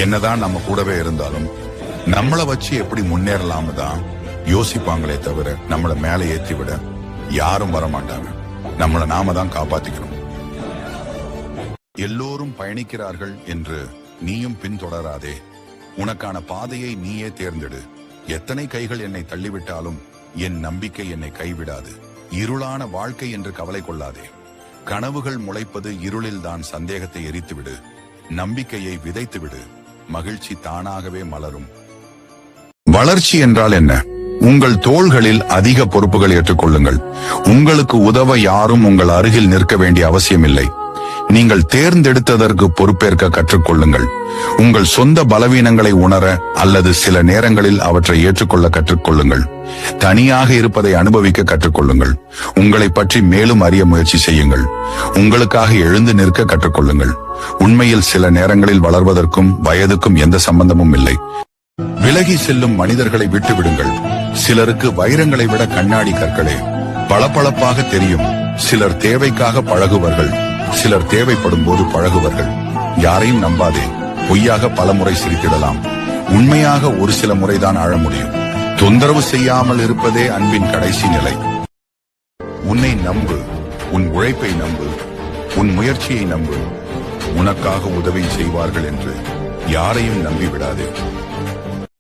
என்னதான் நம்ம கூடவே இருந்தாலும் நம்மளை வச்சு எப்படி முன்னேறலாம்னு தான் யோசிப்பாங்களே தவிர நம்மளை மேலே ஏற்றி விட யாரும் வரமாட்டாங்க. நம்மளை நாம தான் காப்பாத்திக்கணும். எல்லோரும் பயணிக்கிறார்கள் என்று நீயும் பின்தொடராதே. உனக்கான பாதையை நீயே தேர்ந்தெடு. எத்தனை கைகள் என்னை தள்ளிவிட்டாலும் என் நம்பிக்கை என்னை கைவிடாது. இருளான வாழ்க்கை என்று கவலை கொள்ளாதே. கனவுகள் முளைப்பது இருளில்தான். சந்தேகத்தை எரித்துவிடு, நம்பிக்கையை விதைத்துவிடு. மகிழ்ச்சி தானாகவே மலரும். வளர்ச்சி என்றால் என்ன? உங்கள் தோள்களில் அதிக பொறுப்புகள் ஏற்றுக்கொள்ளுங்கள். உங்களுக்கு உதவ யாரும் உங்கள் அருகில் நிற்க வேண்டிய அவசியமில்லை. நீங்கள் தேர்ந்தெடுத்ததற்கு பொறுப்பேற்க கற்றுக்கொள்ளுங்கள். உங்கள் சொந்த பலவீனங்களை உணர அல்லது சில நேரங்களில் அவற்றை ஏற்றுக்கொள்ள கற்றுக்கொள்ளுங்கள். தனியாக இருப்பதை அனுபவிக்க கற்றுக்கொள்ளுங்கள். உங்களை பற்றி மேலும் அறிய முயற்சி செய்யுங்கள். உங்களுக்காக எழுந்து நிற்க கற்றுக்கொள்ளுங்கள். உண்மையில் சில நேரங்களில் வளர்வதற்கும் வயதுக்கும் எந்த சம்பந்தமும் இல்லை. விலகி செல்லும் மனிதர்களை விட்டுவிடுங்கள். சிலருக்கு வைரங்களை விட கண்ணாடி கற்களே பளபளப்பாக தெரியும். சிலர் தேவைக்காக பழகுவார்கள், சிலர் தேவைப்படும் போது பழகுவார்கள். யாரையும் நம்பாதே. பொய்யாக பலமுறை சிரித்திடலாம், உண்மையாக ஒரு சில முறைதான் ஆழ முடியும். தொந்தரவு செய்யாமல் இருப்பதே அன்பின் கடைசி நிலை. உன்னை நம்பு, உன் உழைப்பை நம்பு, உன் முயற்சியை நம்பு. உனக்காக உதவி செய்வார்கள் என்று யாரையும் நம்பிவிடாதே.